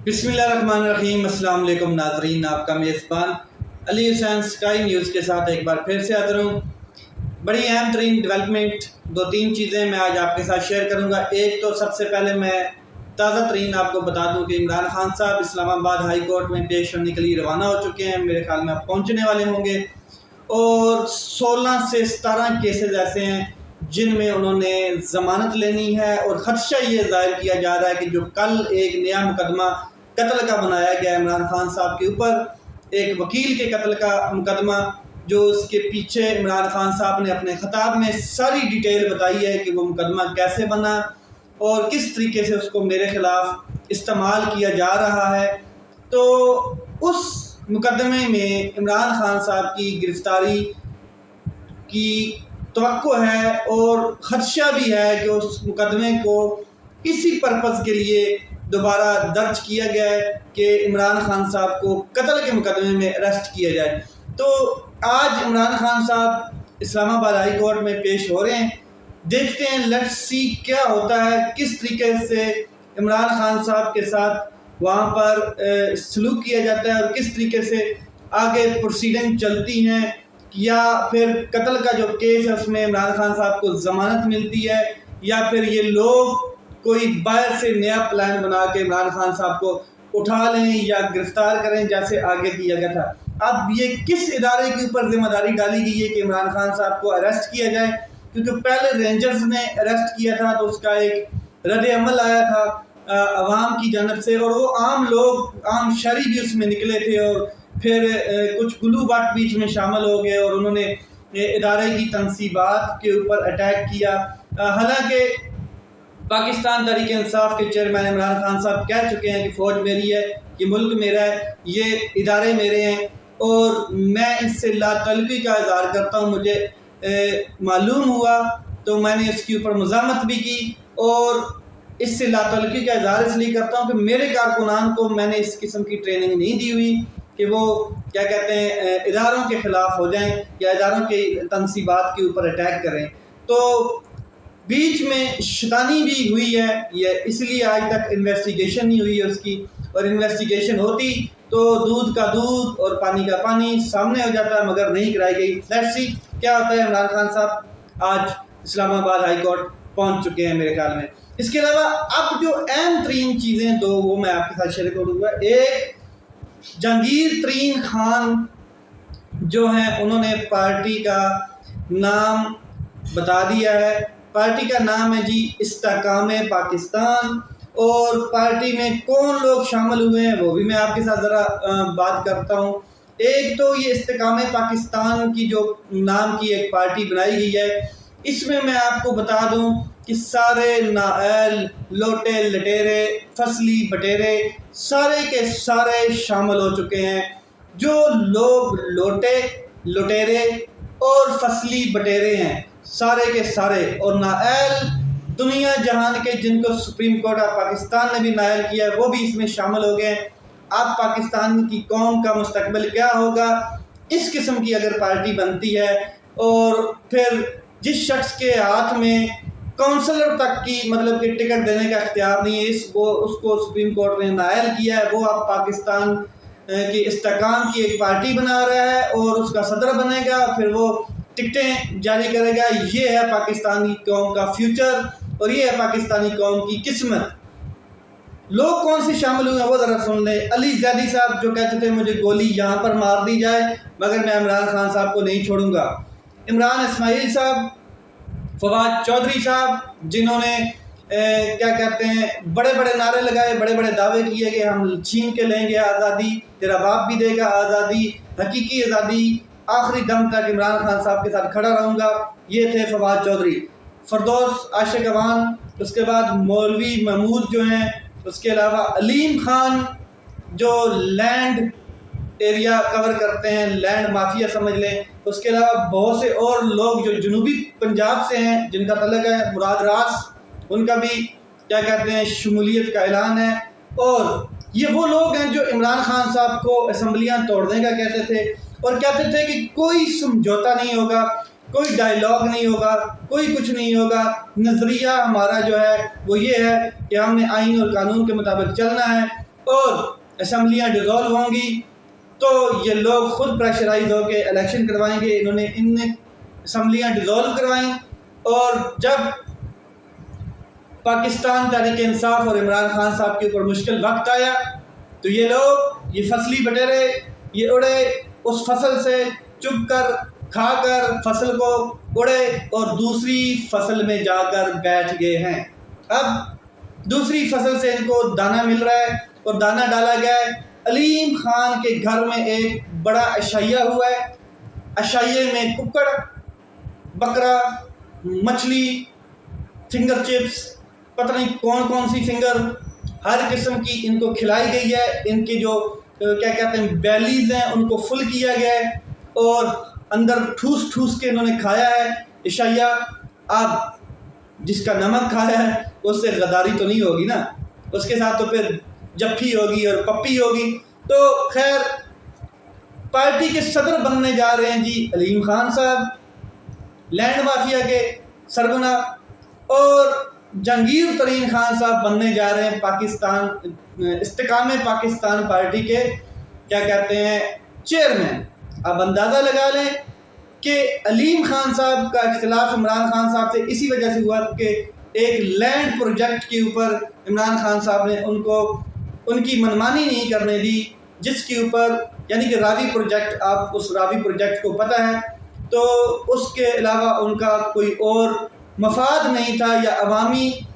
बिस्मिल्लाहिर्रहमानिर्रहीम। अस्सलाम वालेकुम नाज़रीन, आपका मेज़बान अली हुसैन स्काई न्यूज़ के साथ एक बार फिर से हाज़िर हूँ। बड़ी अहम तरीन डेवलपमेंट दो तीन चीज़ें मैं आज आपके साथ शेयर करूँगा। एक तो सबसे पहले मैं ताज़ा तरीन आपको बता दूँ कि इमरान खान साहब इस्लामाबाद हाई कोर्ट में पेश होने के लिए रवाना हो चुके हैं। मेरे ख्याल में अब पहुँचने वाले होंगे और 16 से 17 केसेस ऐसे हैं जिनमें उन्होंने ज़मानत लेनी है और ख़दशा ये ज़ाहिर किया जा रहा है कि जो कल एक नया मुकदमा कत्ल का बनाया गया इमरान खान साहब के ऊपर, एक वकील के कत्ल का मुकदमा, जो उसके पीछे इमरान खान साहब ने अपने ख़िताब में सारी डिटेल बताई है कि वो मुकदमा कैसे बना और किस तरीके से उसको मेरे ख़िलाफ़ इस्तेमाल किया जा रहा है। तो उस मुकदमे में इमरान खान साहब की गिरफ़्तारी की तवक्को है और ख़दशा भी है कि उस मुकदमे को इसी पर्पज़ के लिए दोबारा दर्ज किया गया है कि इमरान खान साहब को कत्ल के मुकदमे में अरेस्ट किया जाए। तो आज इमरान खान साहब इस्लामाबाद हाई कोर्ट में पेश हो रहे हैं। देखते हैं, लेट्स सी क्या होता है, किस तरीके से इमरान खान साहब के साथ वहाँ पर सलूक किया जाता है और किस तरीके से आगे प्रोसीडिंग चलती हैं, या फिर कत्ल का जो केस है उसमें इमरान खान साहब को ज़मानत मिलती है, या फिर ये लोग कोई बाहर से नया प्लान बना के इमरान खान साहब को उठा लें या गिरफ्तार करें जैसे आगे किया गया था। अब ये किस इदारे के ऊपर जिम्मेदारी डाली गई है कि इमरान खान साहब को अरेस्ट किया जाए, क्योंकि पहले रेंजर्स ने अरेस्ट किया था तो उसका एक रद्द अमल आया था अवाम की जानब से, और वो आम लोग, आम शहरी भी उसमें निकले थे और फिर कुछ गुलू बाट बीच में शामिल हो गए और उन्होंने इदारे की तनसीबात के ऊपर अटैक किया। हालांकि पाकिस्तान तहरीक इंसाफ के चेयरमैन इमरान खान साहब कह चुके हैं कि फ़ौज मेरी है, ये मुल्क मेरा है, ये इदारे मेरे हैं और मैं इससे लातल्लुकी का इज़हार करता हूँ। मुझे मालूम हुआ तो मैंने इसके ऊपर मज़ामत भी की और इससे लातल्लुकी का इज़हार इसलिए करता हूँ कि मेरे कारकुनान को मैंने इस किस्म की ट्रेनिंग नहीं दी हुई कि वो क्या कहते हैं इदारों के ख़िलाफ़ हो जाएं या इदारों के तनसीबात के ऊपर अटैक करें। तो बीच में शैतानी भी हुई है, ये इसलिए आज तक इन्वेस्टिगेशन नहीं हुई है उसकी, और इन्वेस्टिगेशन होती तो दूध का दूध और पानी का पानी सामने हो जाता, मगर नहीं कराई गई। लेट्स सी क्या होता है। इमरान खान साहब आज इस्लामाबाद हाई कोर्ट पहुंच चुके हैं मेरे ख्याल में। इसके अलावा अब जो अहम तरीन चीज़ें दो वो मैं आपके साथ शेयर करूँगा। एक, जहांगीर तरीन खान जो हैं उन्होंने पार्टी का नाम बता दिया है। पार्टी का नाम है जी इस्तेकामे पाकिस्तान, और पार्टी में कौन लोग शामिल हुए हैं वो भी मैं आपके साथ ज़रा बात करता हूँ। एक तो ये इस्तेकामे पाकिस्तान की जो नाम की एक पार्टी बनाई गई है, इसमें मैं आपको बता दूं कि सारे नाअहल, लोटे लटेरे, फसली बटेरे सारे के सारे शामिल हो चुके हैं। जो लोग लोटे लुटेरे और फसली बटेरे हैं सारे के सारे, और नाअहल दुनिया जहान के जिनको सुप्रीम कोर्ट ऑफ पाकिस्तान ने भी नाअहल किया है वो भी इसमें शामिल हो गए। अब पाकिस्तान की कौम का मुस्तकबिल क्या होगा, इस किस्म की अगर पार्टी बनती है और फिर जिस शख्स के हाथ में काउंसलर तक की मतलब कि टिकट देने का इख्तियार नहीं है, उसको सुप्रीम कोर्ट ने नाअहल किया है, वो अब पाकिस्तान की इस्तेकाम की एक पार्टी बना रहा है और उसका सदर बनेगा, फिर वो टिकटें जारी करेगा। ये है पाकिस्तानी कौम का फ्यूचर और ये है पाकिस्तानी कौम की किस्मत। लोग कौन से शामिल हुए हैं वो ज़रा सुन लें। अली जैदी साहब जो कहते थे मुझे गोली यहाँ पर मार दी जाए मगर मैं इमरान खान साहब को नहीं छोड़ूंगा। इमरान इस्माइल साहब, फवाद चौधरी साहब जिन्होंने क्या कहते हैं बड़े बड़े नारे लगाए, बड़े बड़े दावे किए कि हम छीन के लेंगे आज़ादी, तेरा बाप भी देगा आज़ादी, हकीकी आज़ादी, आखिरी दम तक इमरान खान साहब के साथ खड़ा रहूँगा। ये थे फवाद चौधरी। फरदौस आशिक अवान, उसके बाद मौलवी महमूद जो हैं, उसके अलावा अलीम खान जो लैंड एरिया कवर करते हैं, लैंड माफिया समझ लें। उसके अलावा बहुत से और लोग जो जनूबी पंजाब से हैं जिनका तल्लुक़ है, मुराद रास, उनका भी क्या कहते हैं शमूलियत का ऐलान है। और ये वो लोग हैं जो इमरान खान साहब को असम्बलियाँ तोड़ने का कहते थे और कहते थे कि कोई समझौता नहीं होगा, कोई डायलॉग नहीं होगा, कोई कुछ नहीं होगा। नज़रिया हमारा जो है वो ये है कि हमने आइन और कानून के मुताबिक चलना है और असम्बलियाँ डिज़ोल्व होंगी तो ये लोग खुद प्रेशराइज होकर इलेक्शन करवाएंगे। इन्होंने इन असम्बलियाँ डिज़ोल्व करवाई और जब पाकिस्तान तहरीक इंसाफ और इमरान खान साहब के ऊपर मुश्किल वक्त आया तो ये लोग ये फसली बटेरे ये उड़े उस फसल से चुग कर खाकर फसल को उड़े और दूसरी फसल में जाकर बैठ गए हैं। अब दूसरी फसल से इनको दाना मिल रहा है और दाना डाला गया है। अलीम खान के घर में एक बड़ा अशाइया हुआ है। अशाइये में कुक्कड़, बकरा, मछली, फिंगर चिप्स, पता नहीं कौन कौन सी फिंगर, हर किस्म की इनको खिलाई गई है। इनके जो क्या कहते हैं बैलीज हैं उनको फुल किया गया है और अंदर ठूस ठूस के इन्होंने खाया है इशाइया। आप जिसका नमक खाया है उससे गद्दारी तो नहीं होगी ना, उसके साथ तो फिर जफ्फी होगी और पप्पी होगी। तो खैर पार्टी के सदर बनने जा रहे हैं जी अलीम खान साहब, लैंड माफिया के सरगना, और जहांगीर तरीन खान साहब बनने जा रहे हैं पाकिस्तान इस्तेकाम पाकिस्तान पार्टी के क्या कहते हैं चेयरमैन। अब अंदाज़ा लगा लें कि अलीम खान साहब का इख्तिलाफ इमरान खान साहब से इसी वजह से हुआ कि एक लैंड प्रोजेक्ट के ऊपर इमरान खान साहब ने उनको उनकी मनमानी नहीं करने दी, जिसके ऊपर यानी कि रावी प्रोजेक्ट, आप उस रावी प्रोजेक्ट को पता है, तो उसके अलावा उनका कोई और मफाद नहीं था या अवामी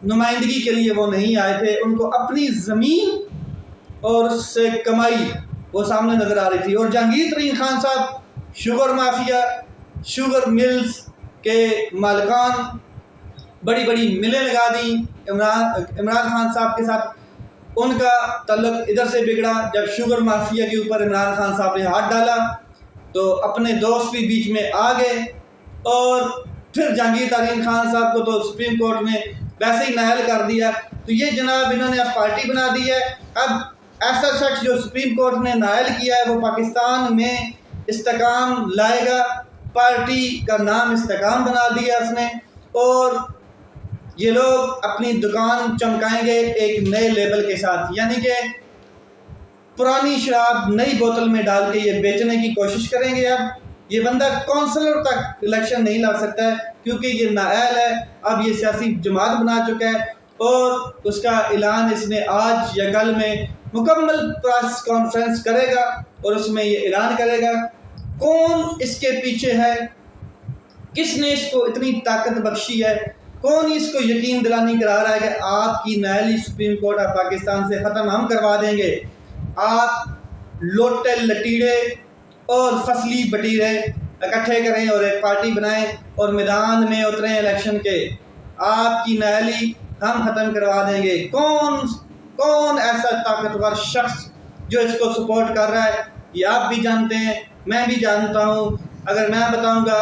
नुमाइंदगी के लिए वो नहीं आए थे। उनको अपनी ज़मीन और उससे कमाई वो सामने नज़र आ रही थी। और जहांगीर तरीन खान साहब शुगर माफिया, शुगर मिल्स के मालिकान, बड़ी बड़ी मिलें लगा दी। इमरान खान साहब के साथ उनका तल्लुक इधर से बिगड़ा जब शुगर माफिया के ऊपर इमरान खान साहब ने हाथ डाला तो अपने दोस्त भी बीच में आ गए। और फिर जहांगीर तरीन खान साहब को तो सुप्रीम कोर्ट ने वैसे ही नाअहल कर दिया। तो ये जनाब इन्होंने अब पार्टी बना दी है। अब ऐसा शख्स जो सुप्रीम कोर्ट ने नाअहल किया है वो पाकिस्तान में इस्तेकाम लाएगा। पार्टी का नाम इस्तेकाम बना दिया उसने और ये लोग अपनी दुकान चमकाएंगे एक नए लेबल के साथ, यानी कि पुरानी शराब नई बोतल में डाल के ये बेचने की कोशिश करेंगे। अब ये बंदा कौंसलर तक इलेक्शन नहीं लड़ सकता है क्योंकि ये नाअहल है। अब ये सियासी जमात बना चुका है और उसका ऐलान इसने आज या कल में मुकम्मल प्रेस कॉन्फ्रेंस करेगा और उसमें ये ऐलान करेगा कौन इसके पीछे है, किसने इसको इतनी ताकत बख्शी है, कौन इसको यकीन दिलानी करा रहा है कि आपकी नाअहली सुप्रीम कोर्ट ऑफ पाकिस्तान से ख़त्म हम करवा देंगे। आप लोटे लटीड़े और फसली बटीरे इकट्ठे करें और एक पार्टी बनाएं और मैदान में उतरें इलेक्शन के, आपकी नाअहली हम ख़त्म करवा देंगे। कौन ऐसा ताकतवर शख्स जो इसको सपोर्ट कर रहा है ये आप भी जानते हैं, मैं भी जानता हूँ। अगर मैं बताऊँगा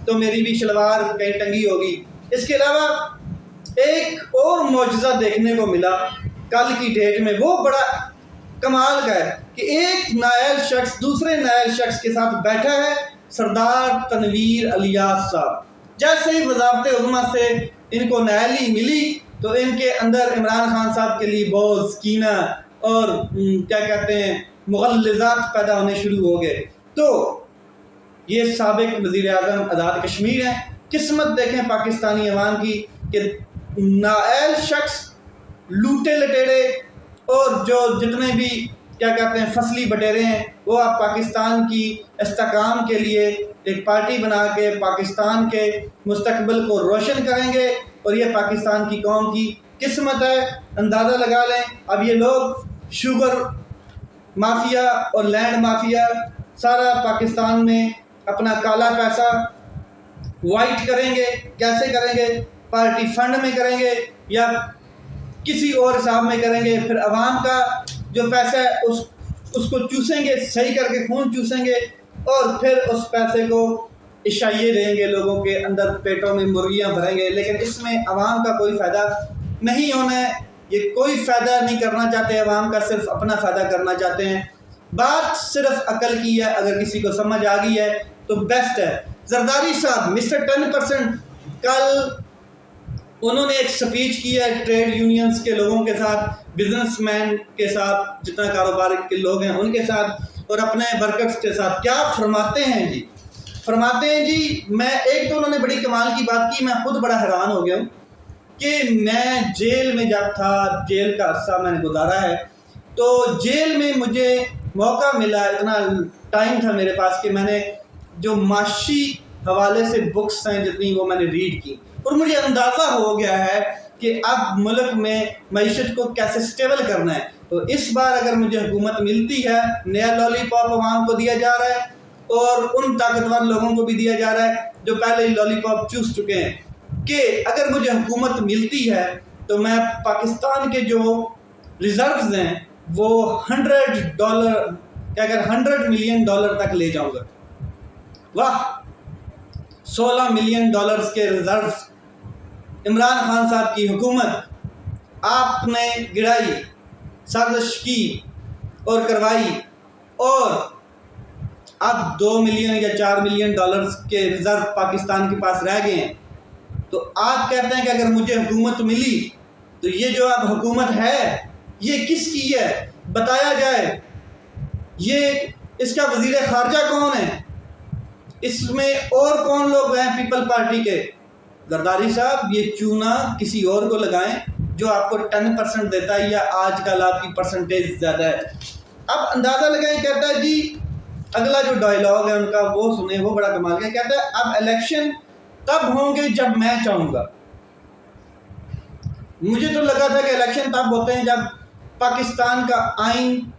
तो मेरी भी शलवार कहीं टंगी होगी। इसके अलावा एक और मौजज़ा देखने को मिला कल की डेट में, वो बड़ा कमाल का है कि एक नाअहल शख्स दूसरे नाअहल शख्स के साथ बैठा है, सरदार तनवीर इलियास साहब। जैसे ही वज़ारत उज़्मा से इनको नाअहली मिली तो इनके अंदर इमरान खान साहब के लिए बहुत कीना और क्या कहते हैं मुग़ल्लिज़ात पैदा होने शुरू हो गए। तो ये साबिक वज़ीर आज़म आज़ाद कश्मीर हैं। किस्मत देखें पाकिस्तानी अवाम की कि नाअहल शख्स लूटे लटेरे और जो जितने भी क्या कहते हैं फसली बटेरे हैं वो आप पाकिस्तान की इस्तेकाम के लिए एक पार्टी बना के पाकिस्तान के मुस्तकबिल को रोशन करेंगे। और ये पाकिस्तान की कौम की किस्मत है, अंदाज़ा लगा लें। अब ये लोग शुगर माफिया और लैंड माफिया सारा पाकिस्तान में अपना काला पैसा वाइट करेंगे। कैसे करेंगे? पार्टी फंड में करेंगे या किसी और हिसाब में करेंगे। फिर आवाम का जो पैसा है उसको चूसेंगे, सही करके खून चूसेंगे और फिर उस पैसे को इशाइये देंगे, लोगों के अंदर पेटों में मुर्गियां भरेंगे। लेकिन इसमें आवाम का कोई फ़ायदा नहीं होना है। ये कोई फ़ायदा नहीं करना चाहते आवाम का, सिर्फ अपना फ़ायदा करना चाहते हैं। बात सिर्फ अकल की है, अगर किसी को समझ आ गई है तो बेस्ट है। जरदारी साहब मिस्टर 10% कल उन्होंने एक स्पीच की है ट्रेड यूनियंस के लोगों के साथ, बिजनेसमैन के साथ, जितना कारोबार के लोग हैं उनके साथ और अपने वर्कर्स के साथ। क्या फरमाते हैं जी? फरमाते हैं जी, मैं एक तो उन्होंने बड़ी कमाल की बात की, मैं खुद बड़ा हैरान हो गया हूँ कि मैं जेल में जब था, जेल का अरसा मैंने गुजारा है, तो जेल में मुझे मौका मिला, इतना टाइम था मेरे पास कि मैंने जो माशी हवाले से बुक्स हैं जितनी वो मैंने रीड की, और मुझे अंदाज़ा हो गया है कि अब मुल्क में मईशत को कैसे स्टेबल करना है। तो इस बार अगर मुझे हुकूमत मिलती है, नया लॉलीपॉप अवाम को दिया जा रहा है और उन ताकतवर लोगों को भी दिया जा रहा है जो पहले ही लॉलीपॉप चूस चुके हैं, कि अगर मुझे हुकूमत मिलती है तो मैं पाकिस्तान के जो रिजर्व्स हैं वो $100 क्या कर $100 मिलियन तक ले जाऊंगा। वाह, $16 मिलियन के रिजर्व्स इमरान खान साहब की हुकूमत आपने गिराई, साजिश की और करवाई, और अब $2 मिलियन या $4 मिलियन के रिजर्व पाकिस्तान के पास रह गए हैं। तो आप कहते हैं कि अगर मुझे हुकूमत मिली तो ये जो अब हुकूमत है ये किसकी है, बताया जाए। ये इसका वजीर खारजा कौन है, इसमें और कौन लोग हैं पीपल पार्टी के? जरदारी साहब, ये चूना किसी और को लगाएं जो आपको 10% देता है या आजकल आपकी परसेंटेज ज़्यादा है। अब अंदाज़ा लगाएं। कहता है जी, अगला जो डायलॉग है उनका वो सुने, वो बड़ा कमाल का। कहता है अब इलेक्शन तब होंगे जब मैं चाहूँगा। मुझे तो लगा था कि इलेक्शन तब होते हैं जब पाकिस्तान का आइन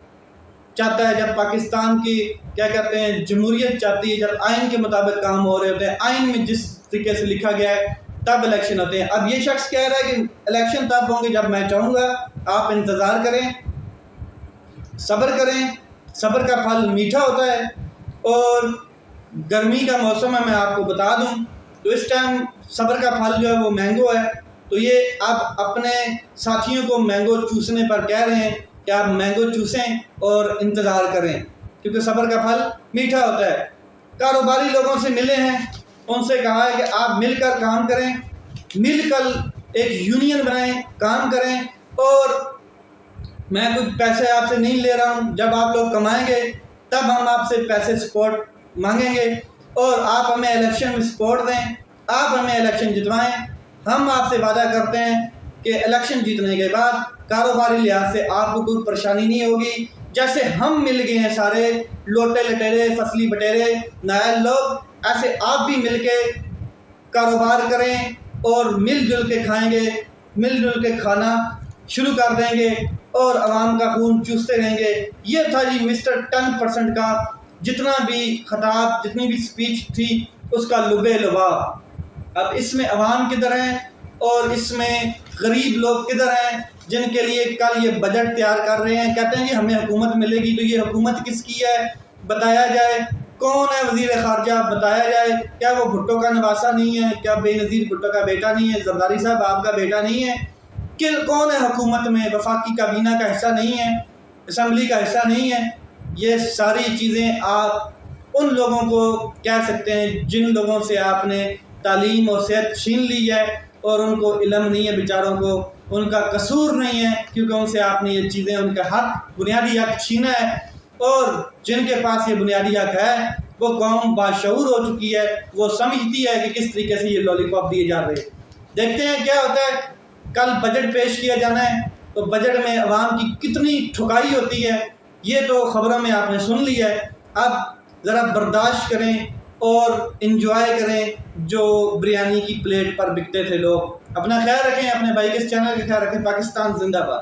चाहता है, जब पाकिस्तान की क्या कहते हैं जमहूरियत चाहती है, जब आइन के मुताबिक काम हो रहे होते हैं, आइन में जिस तरीके से लिखा गया है तब इलेक्शन होते हैं। अब ये शख्स कह रहा है कि इलेक्शन तब होंगे जब मैं चाहूँगा। आप इंतज़ार करें, सब्र करें, सब्र का फल मीठा होता है। और गर्मी का मौसम है, मैं आपको बता दूं, तो इस टाइम सब्र का फल जो है वो मैंगो है। तो ये आप अपने साथियों को मैंगो चूसने पर कह रहे हैं कि आप मैंगो चूसें और इंतज़ार करें, क्योंकि सब्र का फल मीठा होता है। कारोबारी लोगों से मिले हैं, उनसे कहा है कि आप मिलकर काम करें, मिलकर एक यूनियन बनाएं, काम करें, और मैं कुछ पैसे आपसे नहीं ले रहा हूं, जब आप लोग कमाएंगे तब हम आपसे पैसे सपोर्ट मांगेंगे और आप हमें इलेक्शन में सपोर्ट दें, आप हमें इलेक्शन जितवाएं। हम आपसे वादा करते हैं कि इलेक्शन जीतने के बाद कारोबारी लिहाज से आपको कोई परेशानी नहीं होगी। जैसे हम मिल गए हैं सारे लोटे लटेरे फसली बटेरे नायल लोग, ऐसे आप भी मिल के कारोबार करें और मिलजुल के खाएंगे, मिलजुल के खाना शुरू कर देंगे और आवाम का खून चूसते रहेंगे। ये था जी मिस्टर 10% का जितना भी खिताब, जितनी भी स्पीच थी, उसका लुबे लुबाब। अब इसमें अवाम किधर हैं और इसमें गरीब लोग किधर हैं जिनके लिए कल ये बजट तैयार कर रहे हैं। कहते हैं जी हमें हुकूमत मिलेगी, तो ये हुकूमत किसकी है बताया जाए। कौन है वजीर खारजा बताया जाए। क्या वो भुट्टो का नवासा नहीं है? क्या बेनज़ीर भुट्टो का बेटा नहीं है? जरदारी साहब आपका बेटा नहीं है? कि कौन है हुकूमत में? वफाकी काबीना का हिस्सा नहीं है, असम्बली का हिस्सा नहीं है। ये सारी चीज़ें आप उन लोगों को कह सकते हैं जिन लोगों से आपने तालीम और सेहत छीन ली है और उनको इल्म नहीं है बेचारों को, उनका कसूर नहीं है क्योंकि उनसे आपने ये चीज़ें, उनका हक, बुनियादी हक छीना है। और जिनके पास ये बुनियादी हक है वो कौम बाशऊर हो चुकी है, वो समझती है कि किस तरीके से ये लॉलीपॉप दिए जा रहे हैं। देखते हैं क्या होता है। कल बजट पेश किया जाना है तो बजट में अवाम की कितनी ठुकाई होती है ये तो ख़बरों में आपने सुन लिया है। अब ज़रा बर्दाश्त करें और इन्जॉय करें जो बिरयानी की प्लेट पर बिकते थे लोग। अपना ख्याल रखें, अपने भाई के इस चैनल का ख्याल रखें। पाकिस्तान जिंदाबाद।